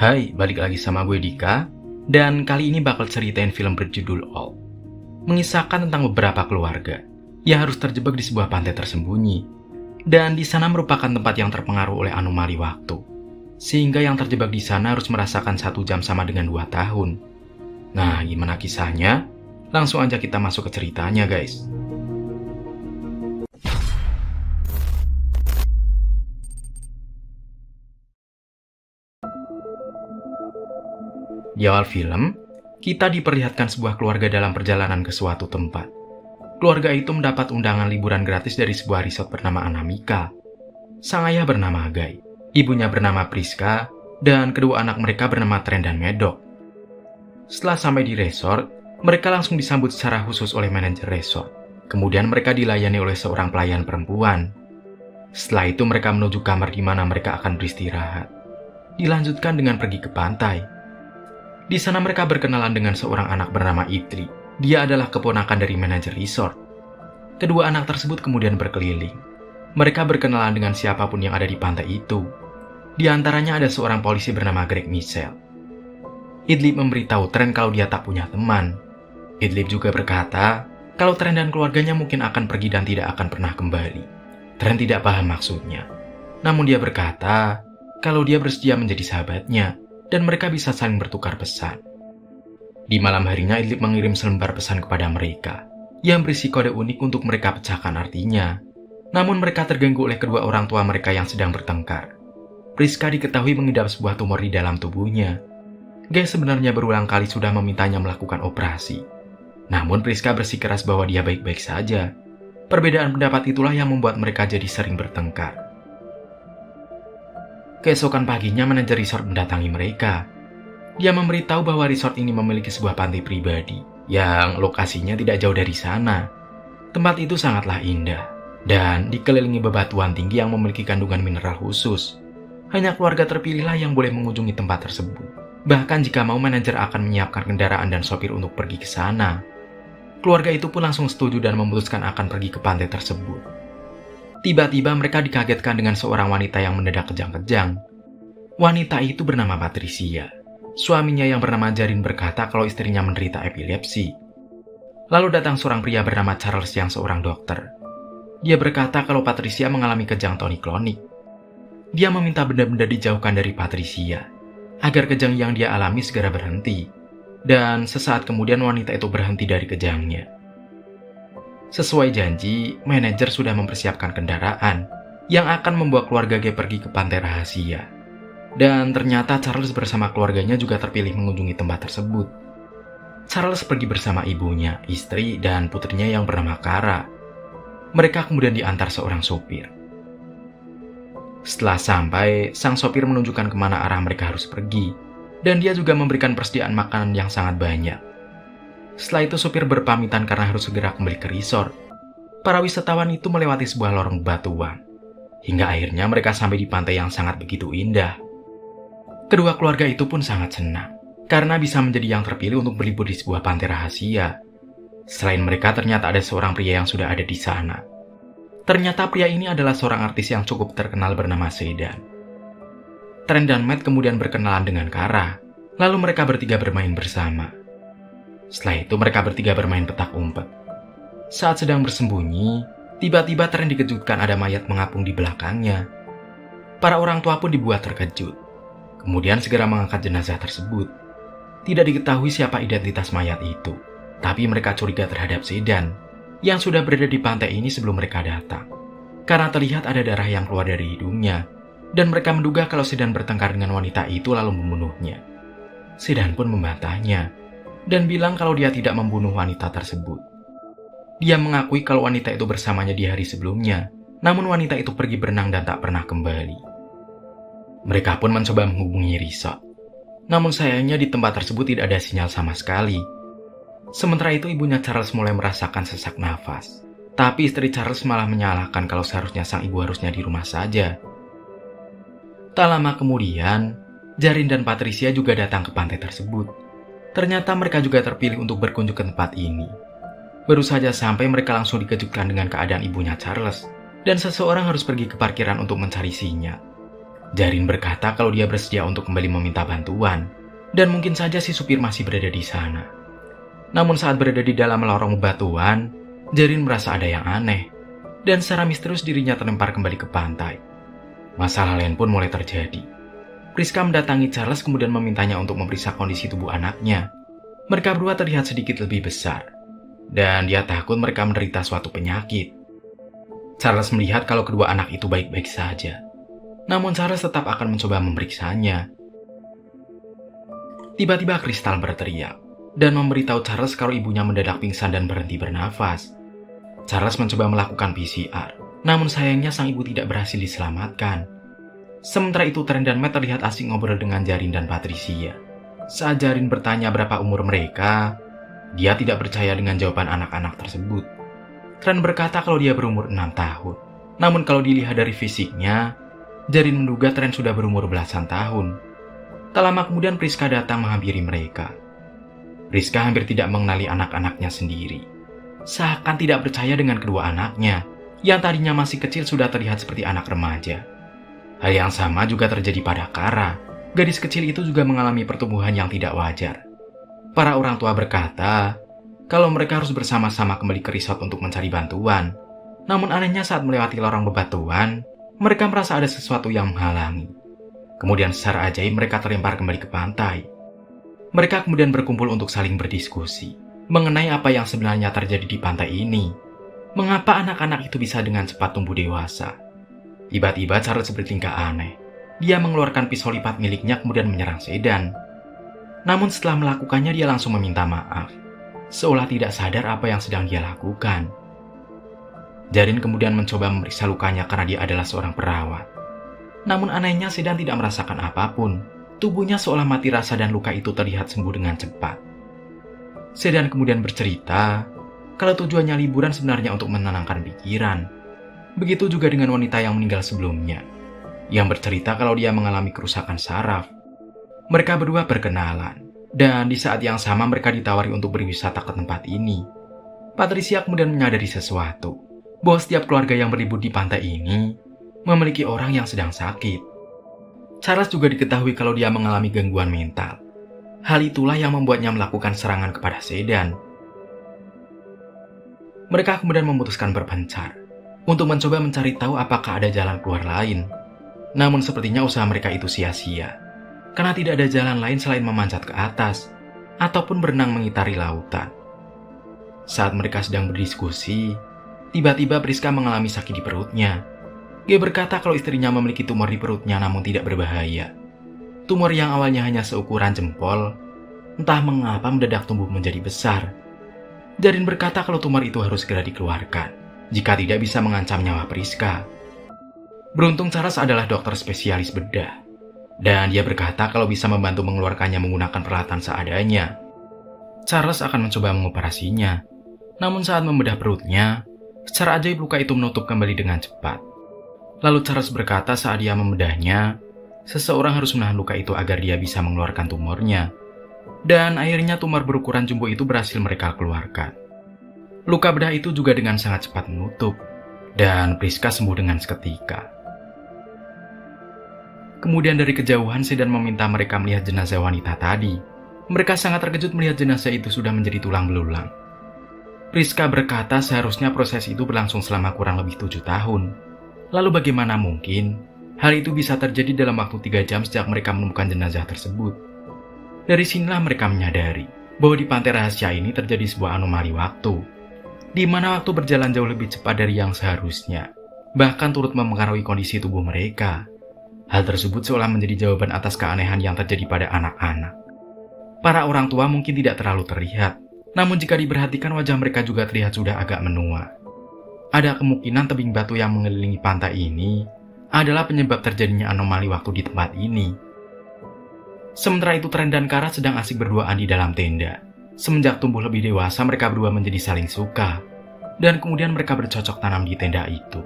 Hai, balik lagi sama gue Dika, dan kali ini bakal ceritain film berjudul All. Mengisahkan tentang beberapa keluarga yang harus terjebak di sebuah pantai tersembunyi, dan di sana merupakan tempat yang terpengaruh oleh anomali waktu, sehingga yang terjebak di sana harus merasakan 1 jam sama dengan 2 tahun. Nah, gimana kisahnya? Langsung aja kita masuk ke ceritanya, guys. Di awal film, kita diperlihatkan sebuah keluarga dalam perjalanan ke suatu tempat. Keluarga itu mendapat undangan liburan gratis dari sebuah resort bernama Anamika. Sang ayah bernama Guy, ibunya bernama Priska, dan kedua anak mereka bernama Trent dan Medok. Setelah sampai di resort, mereka langsung disambut secara khusus oleh manajer resort. Kemudian mereka dilayani oleh seorang pelayan perempuan. Setelah itu mereka menuju kamar di mana mereka akan beristirahat. Dilanjutkan dengan pergi ke pantai. Di sana mereka berkenalan dengan seorang anak bernama Itri. Dia adalah keponakan dari manajer resort. Kedua anak tersebut kemudian berkeliling. Mereka berkenalan dengan siapapun yang ada di pantai itu. Di antaranya ada seorang polisi bernama Greg Michel. Idlib memberitahu Trent kalau dia tak punya teman. Idlib juga berkata kalau Trent dan keluarganya mungkin akan pergi dan tidak akan pernah kembali. Trent tidak paham maksudnya. Namun dia berkata kalau dia bersedia menjadi sahabatnya dan mereka bisa saling bertukar pesan. Di malam harinya, Idlib mengirim selembar pesan kepada mereka, yang berisi kode unik untuk mereka pecahkan artinya. Namun mereka terganggu oleh kedua orang tua mereka yang sedang bertengkar. Priska diketahui mengidap sebuah tumor di dalam tubuhnya. Guy sebenarnya berulang kali sudah memintanya melakukan operasi. Namun Priska bersikeras bahwa dia baik-baik saja. Perbedaan pendapat itulah yang membuat mereka jadi sering bertengkar. Keesokan paginya, manajer resort mendatangi mereka. Dia memberitahu bahwa resort ini memiliki sebuah pantai pribadi yang lokasinya tidak jauh dari sana. Tempat itu sangatlah indah dan dikelilingi bebatuan tinggi yang memiliki kandungan mineral khusus. Hanya keluarga terpilihlah yang boleh mengunjungi tempat tersebut. Bahkan jika mau, manajer akan menyiapkan kendaraan dan sopir untuk pergi ke sana. Keluarga itu pun langsung setuju dan memutuskan akan pergi ke pantai tersebut. Tiba-tiba mereka dikagetkan dengan seorang wanita yang mendadak kejang-kejang. Wanita itu bernama Patricia. Suaminya yang bernama Jarin berkata kalau istrinya menderita epilepsi. Lalu datang seorang pria bernama Charles yang seorang dokter. Dia berkata kalau Patricia mengalami kejang toni-klonik. Dia meminta benda-benda dijauhkan dari Patricia, agar kejang yang dia alami segera berhenti. Dan sesaat kemudian wanita itu berhenti dari kejangnya. Sesuai janji, manajer sudah mempersiapkan kendaraan yang akan membawa keluarga G pergi ke pantai rahasia. Dan ternyata Charles bersama keluarganya juga terpilih mengunjungi tempat tersebut. Charles pergi bersama ibunya, istri, dan putrinya yang bernama Kara. Mereka kemudian diantar seorang sopir. Setelah sampai, sang sopir menunjukkan kemana arah mereka harus pergi, dan dia juga memberikan persediaan makanan yang sangat banyak. Setelah itu sopir berpamitan karena harus segera kembali ke resort. Para wisatawan itu melewati sebuah lorong batuan. Hingga akhirnya mereka sampai di pantai yang sangat begitu indah. Kedua keluarga itu pun sangat senang, karena bisa menjadi yang terpilih untuk berlibur di sebuah pantai rahasia. Selain mereka, ternyata ada seorang pria yang sudah ada di sana. Ternyata pria ini adalah seorang artis yang cukup terkenal bernama Sedan. Trent dan Matt kemudian berkenalan dengan Kara. Lalu mereka bertiga bermain bersama. Setelah itu mereka bertiga bermain petak umpet. Saat sedang bersembunyi, tiba-tiba Trent dikejutkan ada mayat mengapung di belakangnya. Para orang tua pun dibuat terkejut. Kemudian segera mengangkat jenazah tersebut. Tidak diketahui siapa identitas mayat itu, tapi mereka curiga terhadap Sedan yang sudah berada di pantai ini sebelum mereka datang. Karena terlihat ada darah yang keluar dari hidungnya, dan mereka menduga kalau Sedan bertengkar dengan wanita itu lalu membunuhnya. Sedan pun membantahnya dan bilang kalau dia tidak membunuh wanita tersebut. Dia mengakui kalau wanita itu bersamanya di hari sebelumnya, namun wanita itu pergi berenang dan tak pernah kembali. Mereka pun mencoba menghubungi resort. Namun sayangnya di tempat tersebut tidak ada sinyal sama sekali. Sementara itu ibunya Charles mulai merasakan sesak nafas. Tapi istri Charles malah menyalahkan kalau seharusnya sang ibu harusnya di rumah saja. Tak lama kemudian, Jarin dan Patricia juga datang ke pantai tersebut. Ternyata mereka juga terpilih untuk berkunjung ke tempat ini. Baru saja sampai mereka langsung dikejutkan dengan keadaan ibunya Charles. Dan seseorang harus pergi ke parkiran untuk mencari sinyal. Jarin berkata kalau dia bersedia untuk kembali meminta bantuan, dan mungkin saja si supir masih berada di sana. Namun saat berada di dalam lorong bebatuan, Jarin merasa ada yang aneh, dan secara misterius dirinya terlempar kembali ke pantai. Masalah lain pun mulai terjadi. Priska mendatangi Charles kemudian memintanya untuk memeriksa kondisi tubuh anaknya. Mereka berdua terlihat sedikit lebih besar, dan dia takut mereka menderita suatu penyakit. Charles melihat kalau kedua anak itu baik-baik saja. Namun Charles tetap akan mencoba memeriksanya. Tiba-tiba Kristal berteriak dan memberitahu Charles kalau ibunya mendadak pingsan dan berhenti bernafas. Charles mencoba melakukan PCR, namun sayangnya sang ibu tidak berhasil diselamatkan. Sementara itu Trent dan Matt terlihat asik ngobrol dengan Jarin dan Patricia. Saat Jarin bertanya berapa umur mereka, dia tidak percaya dengan jawaban anak-anak tersebut. Trent berkata kalau dia berumur 6 tahun. Namun kalau dilihat dari fisiknya, Jarin menduga Trent sudah berumur belasan tahun. Tak lama kemudian Priska datang menghampiri mereka. Priska hampir tidak mengenali anak-anaknya sendiri. Seakan tidak percaya dengan kedua anaknya, yang tadinya masih kecil sudah terlihat seperti anak remaja. Hal yang sama juga terjadi pada Kara. Gadis kecil itu juga mengalami pertumbuhan yang tidak wajar. Para orang tua berkata kalau mereka harus bersama-sama kembali ke resort untuk mencari bantuan. Namun anehnya saat melewati lorong bebatuan, mereka merasa ada sesuatu yang menghalangi. Kemudian secara ajaib mereka terlempar kembali ke pantai. Mereka kemudian berkumpul untuk saling berdiskusi mengenai apa yang sebenarnya terjadi di pantai ini. Mengapa anak-anak itu bisa dengan cepat tumbuh dewasa? Tiba-tiba Charles bertingkah aneh. Dia mengeluarkan pisau lipat miliknya kemudian menyerang Sedan. Namun setelah melakukannya dia langsung meminta maaf, seolah tidak sadar apa yang sedang dia lakukan. Jarin kemudian mencoba memeriksa lukanya karena dia adalah seorang perawat. Namun anehnya Sedan tidak merasakan apapun. Tubuhnya seolah mati rasa dan luka itu terlihat sembuh dengan cepat. Sedan kemudian bercerita kalau tujuannya liburan sebenarnya untuk menenangkan pikiran. Begitu juga dengan wanita yang meninggal sebelumnya, yang bercerita kalau dia mengalami kerusakan saraf. Mereka berdua berkenalan, dan di saat yang sama mereka ditawari untuk berwisata ke tempat ini. Patricia kemudian menyadari sesuatu, bahwa setiap keluarga yang berlibur di pantai ini memiliki orang yang sedang sakit. Charles juga diketahui kalau dia mengalami gangguan mental. Hal itulah yang membuatnya melakukan serangan kepada Sedan. Mereka kemudian memutuskan berpencar untuk mencoba mencari tahu apakah ada jalan keluar lain. Namun sepertinya usaha mereka itu sia-sia, karena tidak ada jalan lain selain memanjat ke atas ataupun berenang mengitari lautan. Saat mereka sedang berdiskusi, tiba-tiba Priska mengalami sakit di perutnya. Dia berkata kalau istrinya memiliki tumor di perutnya namun tidak berbahaya. Tumor yang awalnya hanya seukuran jempol, entah mengapa mendadak tumbuh menjadi besar. Jarin berkata kalau tumor itu harus segera dikeluarkan, jika tidak bisa mengancam nyawa Priska. Beruntung Charles adalah dokter spesialis bedah, dan dia berkata kalau bisa membantu mengeluarkannya menggunakan peralatan seadanya. Charles akan mencoba mengoperasinya, namun saat membedah perutnya, secara ajaib luka itu menutup kembali dengan cepat. Lalu Charles berkata saat dia membedahnya, seseorang harus menahan luka itu agar dia bisa mengeluarkan tumornya. Dan akhirnya tumor berukuran jumbo itu berhasil mereka keluarkan. Luka bedah itu juga dengan sangat cepat menutup, dan Priska sembuh dengan seketika. Kemudian dari kejauhan Sedan meminta mereka melihat jenazah wanita tadi. Mereka sangat terkejut melihat jenazah itu sudah menjadi tulang belulang. Priska berkata seharusnya proses itu berlangsung selama kurang lebih 7 tahun. Lalu bagaimana mungkin hal itu bisa terjadi dalam waktu 3 jam sejak mereka menemukan jenazah tersebut? Dari sinilah mereka menyadari bahwa di pantai rahasia ini terjadi sebuah anomali waktu, di mana waktu berjalan jauh lebih cepat dari yang seharusnya, bahkan turut mempengaruhi kondisi tubuh mereka. Hal tersebut seolah menjadi jawaban atas keanehan yang terjadi pada anak-anak. Para orang tua mungkin tidak terlalu terlihat, namun jika diperhatikan wajah mereka juga terlihat sudah agak menua. Ada kemungkinan tebing batu yang mengelilingi pantai ini adalah penyebab terjadinya anomali waktu di tempat ini. Sementara itu Trent dan Kara sedang asik berduaan di dalam tenda. Semenjak tumbuh lebih dewasa mereka berdua menjadi saling suka, dan kemudian mereka bercocok tanam di tenda itu.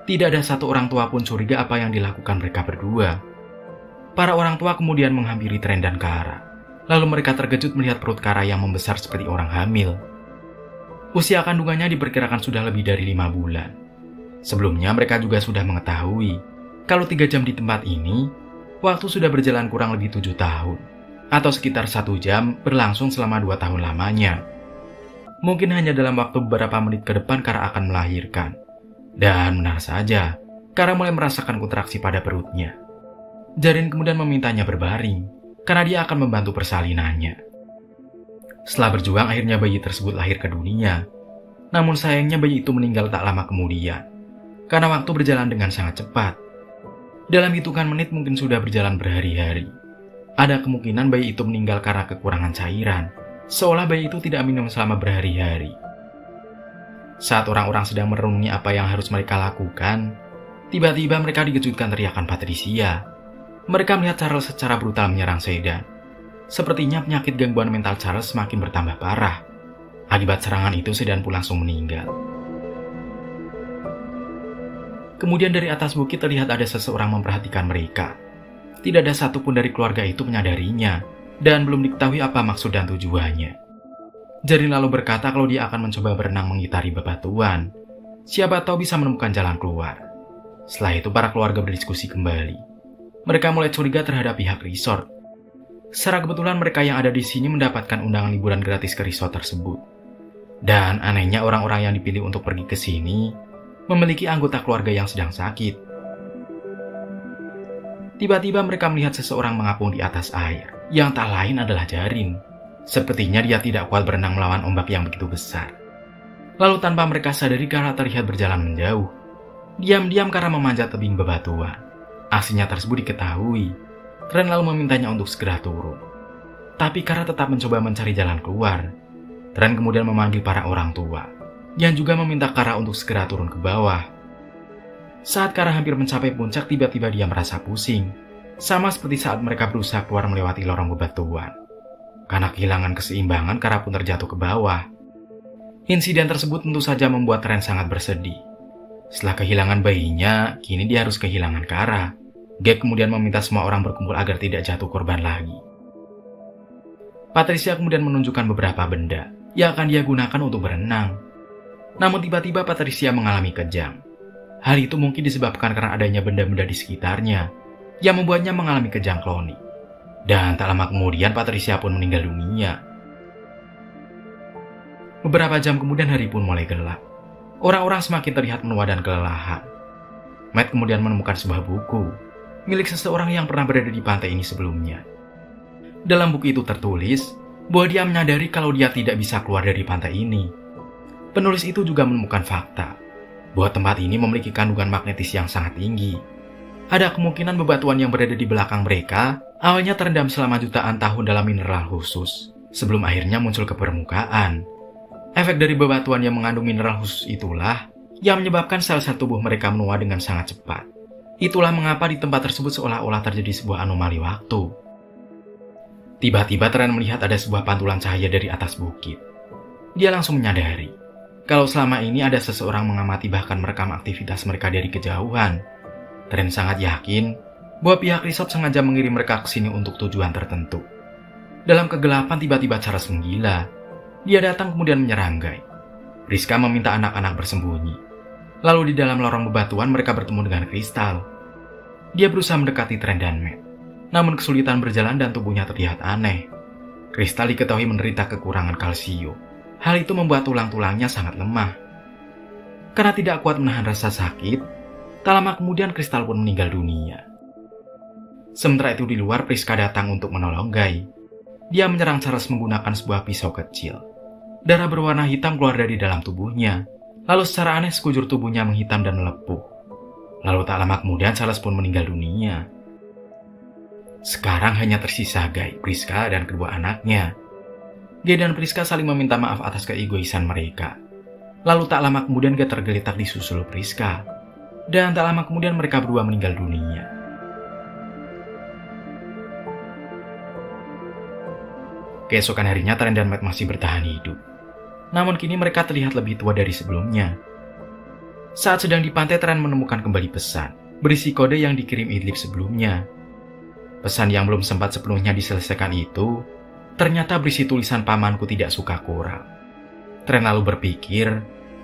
Tidak ada satu orang tua pun curiga apa yang dilakukan mereka berdua. Para orang tua kemudian menghampiri Trent dan Kara. Lalu mereka terkejut melihat perut Kara yang membesar seperti orang hamil. Usia kandungannya diperkirakan sudah lebih dari 5 bulan. Sebelumnya mereka juga sudah mengetahui Kalau 3 jam di tempat ini, waktu sudah berjalan kurang lebih 7 tahun, atau sekitar 1 jam berlangsung selama 2 tahun lamanya. Mungkin hanya dalam waktu beberapa menit ke depan Kara akan melahirkan. Dan benar saja, Kara mulai merasakan kontraksi pada perutnya. Jarin kemudian memintanya berbaring, karena dia akan membantu persalinannya. Setelah berjuang, akhirnya bayi tersebut lahir ke dunia. Namun sayangnya bayi itu meninggal tak lama kemudian, karena waktu berjalan dengan sangat cepat. Dalam hitungan menit mungkin sudah berjalan berhari-hari. Ada kemungkinan bayi itu meninggal karena kekurangan cairan, seolah bayi itu tidak minum selama berhari-hari. Saat orang-orang sedang merenungi apa yang harus mereka lakukan, tiba-tiba mereka dikejutkan teriakan Patricia. Mereka melihat Charles secara brutal menyerang Sedan. Sepertinya penyakit gangguan mental Charles semakin bertambah parah. Akibat serangan itu Sedan pun langsung meninggal. Kemudian dari atas bukit terlihat ada seseorang memperhatikan mereka. Tidak ada satupun dari keluarga itu menyadarinya, dan belum diketahui apa maksud dan tujuannya. Jarin lalu berkata kalau dia akan mencoba berenang mengitari bebatuan. Siapa tahu bisa menemukan jalan keluar. Setelah itu para keluarga berdiskusi kembali. Mereka mulai curiga terhadap pihak resort. Secara kebetulan mereka yang ada di sini mendapatkan undangan liburan gratis ke resort tersebut. Dan anehnya orang-orang yang dipilih untuk pergi ke sini memiliki anggota keluarga yang sedang sakit. Tiba-tiba mereka melihat seseorang mengapung di atas air, yang tak lain adalah Jarin. Sepertinya dia tidak kuat berenang melawan ombak yang begitu besar. Lalu tanpa mereka sadari Kara terlihat berjalan menjauh. Diam-diam Kara memanjat tebing bebatuan. Aksinya tersebut diketahui. Tren lalu memintanya untuk segera turun. Tapi Kara tetap mencoba mencari jalan keluar. Tren kemudian memanggil para orang tua, yang juga meminta Kara untuk segera turun ke bawah. Saat Kara hampir mencapai puncak, tiba-tiba dia merasa pusing. Sama seperti saat mereka berusaha keluar melewati lorong bebatuan. Karena kehilangan keseimbangan, Kara pun terjatuh ke bawah. Insiden tersebut tentu saja membuat Tren sangat bersedih. Setelah kehilangan bayinya, kini dia harus kehilangan Kara. Gek kemudian meminta semua orang berkumpul agar tidak jatuh korban lagi. Patricia kemudian menunjukkan beberapa benda yang akan dia gunakan untuk berenang. Namun tiba-tiba Patricia mengalami kejang. Hal itu mungkin disebabkan karena adanya benda-benda di sekitarnya yang membuatnya mengalami kejang klonik. Dan tak lama kemudian Patricia pun meninggal dunia. Beberapa jam kemudian hari pun mulai gelap. Orang-orang semakin terlihat menua dan kelelahan. Matt kemudian menemukan sebuah buku milik seseorang yang pernah berada di pantai ini sebelumnya. Dalam buku itu tertulis bahwa dia menyadari kalau dia tidak bisa keluar dari pantai ini. Penulis itu juga menemukan fakta bahwa tempat ini memiliki kandungan magnetis yang sangat tinggi. Ada kemungkinan bebatuan yang berada di belakang mereka awalnya terendam selama jutaan tahun dalam mineral khusus, sebelum akhirnya muncul ke permukaan. Efek dari bebatuan yang mengandung mineral khusus itulah yang menyebabkan sel-sel tubuh mereka menua dengan sangat cepat. Itulah mengapa di tempat tersebut seolah-olah terjadi sebuah anomali waktu. Tiba-tiba Tren melihat ada sebuah pantulan cahaya dari atas bukit. Dia langsung menyadari kalau selama ini ada seseorang mengamati bahkan merekam aktivitas mereka dari kejauhan. Tren sangat yakin bahwa pihak resort sengaja mengirim mereka ke sini untuk tujuan tertentu. Dalam kegelapan tiba-tiba Charles menggila. Dia datang kemudian menyerang Guy. Priska meminta anak-anak bersembunyi. Lalu di dalam lorong bebatuan mereka bertemu dengan Kristal. Dia berusaha mendekati Tren dan Matt. Namun kesulitan berjalan dan tubuhnya terlihat aneh. Kristal diketahui menderita kekurangan kalsium. Hal itu membuat tulang-tulangnya sangat lemah. Karena tidak kuat menahan rasa sakit, tak lama kemudian Kristal pun meninggal dunia. Sementara itu di luar Priska datang untuk menolong Guy. Dia menyerang Charles menggunakan sebuah pisau kecil. Darah berwarna hitam keluar dari dalam tubuhnya. Lalu secara aneh sekujur tubuhnya menghitam dan melepuh. Lalu tak lama kemudian Charles pun meninggal dunia. Sekarang hanya tersisa Guy, Priska, dan kedua anaknya. Guy dan Priska saling meminta maaf atas keegoisan mereka. Lalu tak lama kemudian Guy tergeletak di susul Priska. Dan tak lama kemudian mereka berdua meninggal dunia. Keesokan harinya Tren dan Matt masih bertahan hidup. Namun kini mereka terlihat lebih tua dari sebelumnya. Saat sedang di pantai, Tren menemukan kembali pesan berisi kode yang dikirim Idlib sebelumnya. Pesan yang belum sempat sepenuhnya diselesaikan itu ternyata berisi tulisan pamanku tidak suka koral. Tren lalu berpikir,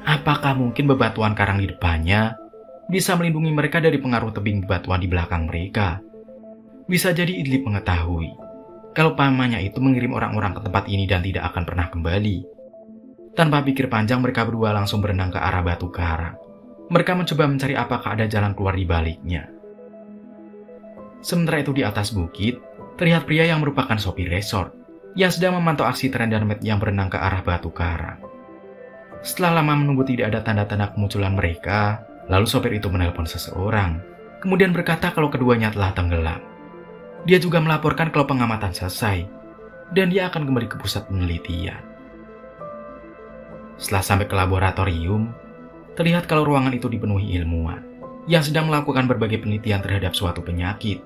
apakah mungkin bebatuan karang di depannya bisa melindungi mereka dari pengaruh tebing bebatuan di belakang mereka. Bisa jadi Idlib mengetahui kalau pamannya itu mengirim orang-orang ke tempat ini dan tidak akan pernah kembali. Tanpa pikir panjang, mereka berdua langsung berenang ke arah batu karang. Mereka mencoba mencari apakah ada jalan keluar di baliknya. Sementara itu di atas bukit, terlihat pria yang merupakan sopir resort yang sedang memantau aksi Trent dan Matt yang berenang ke arah batu karang. Setelah lama menunggu tidak ada tanda-tanda kemunculan mereka, lalu sopir itu menelpon seseorang, kemudian berkata kalau keduanya telah tenggelam. Dia juga melaporkan kalau pengamatan selesai, dan dia akan kembali ke pusat penelitian. Setelah sampai ke laboratorium, terlihat kalau ruangan itu dipenuhi ilmuwan yang sedang melakukan berbagai penelitian terhadap suatu penyakit.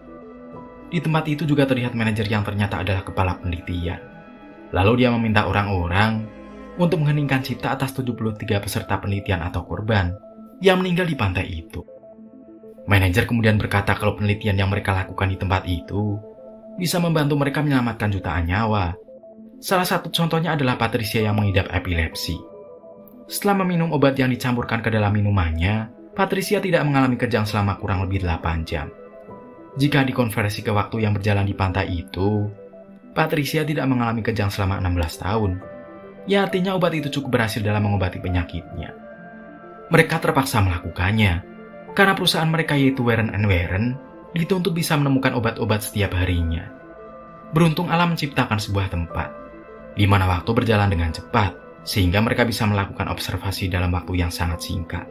Di tempat itu juga terlihat manajer yang ternyata adalah kepala penelitian. Lalu dia meminta orang-orang untuk mengheningkan cipta atas 73 peserta penelitian atau korban yang meninggal di pantai itu. Manajer kemudian berkata kalau penelitian yang mereka lakukan di tempat itu bisa membantu mereka menyelamatkan jutaan nyawa. Salah satu contohnya adalah Patricia yang mengidap epilepsi. Setelah meminum obat yang dicampurkan ke dalam minumannya, Patricia tidak mengalami kejang selama kurang lebih 8 jam. Jika dikonversi ke waktu yang berjalan di pantai itu, Patricia tidak mengalami kejang selama 16 tahun. Ya, artinya obat itu cukup berhasil dalam mengobati penyakitnya. Mereka terpaksa melakukannya, karena perusahaan mereka yaitu Warren & Warren dituntut bisa menemukan obat-obat setiap harinya. Beruntung alam menciptakan sebuah tempat, di mana waktu berjalan dengan cepat, sehingga mereka bisa melakukan observasi dalam waktu yang sangat singkat.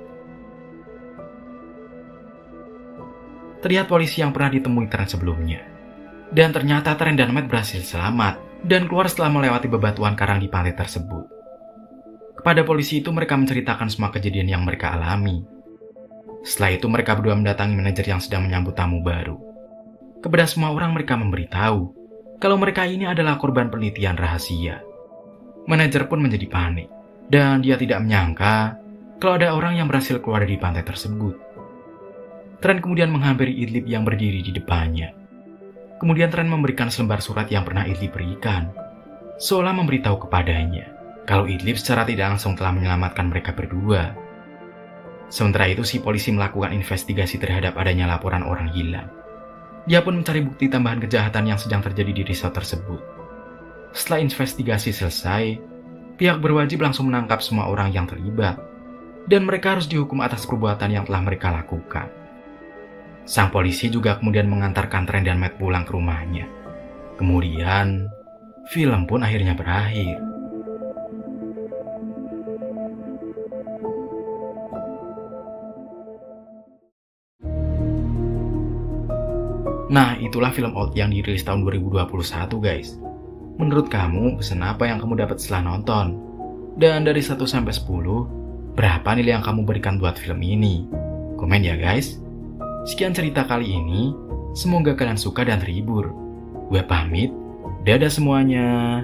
Terlihat polisi yang pernah ditemui Trent sebelumnya. Dan ternyata Trent dan Matt berhasil selamat dan keluar setelah melewati bebatuan karang di pantai tersebut. Kepada polisi itu mereka menceritakan semua kejadian yang mereka alami. Setelah itu mereka berdua mendatangi manajer yang sedang menyambut tamu baru. Kepada semua orang mereka memberitahu kalau mereka ini adalah korban penelitian rahasia. Manajer pun menjadi panik, dan dia tidak menyangka kalau ada orang yang berhasil keluar dari pantai tersebut. Trent kemudian menghampiri Idlib yang berdiri di depannya. Kemudian Trent memberikan selembar surat yang pernah Idlib berikan, seolah memberitahu kepadanya kalau Idlib secara tidak langsung telah menyelamatkan mereka berdua. Sementara itu si polisi melakukan investigasi terhadap adanya laporan orang hilang. Dia pun mencari bukti tambahan kejahatan yang sedang terjadi di resort tersebut. Setelah investigasi selesai, pihak berwajib langsung menangkap semua orang yang terlibat, dan mereka harus dihukum atas perbuatan yang telah mereka lakukan. Sang polisi juga kemudian mengantarkan Trent dan Matt pulang ke rumahnya. Kemudian, film pun akhirnya berakhir. Nah, itulah film Old yang dirilis tahun 2021, guys. Menurut kamu, pesan apa yang kamu dapat setelah nonton? Dan dari 1 sampai 10, berapa nilai yang kamu berikan buat film ini? Komen ya guys. Sekian cerita kali ini, semoga kalian suka dan terhibur. Gue pamit, dadah semuanya.